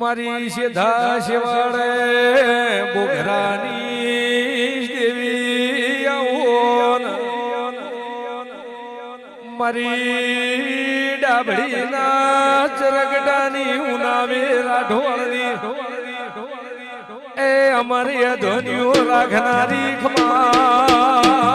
મારી સીધા શિવાળે બોઘરાની દેવી આવો મારી ડાબડી ના ચરગડાની ઉનાવે રાઢોળની એ અમારી ધોનીઓ રાખનારી ખમા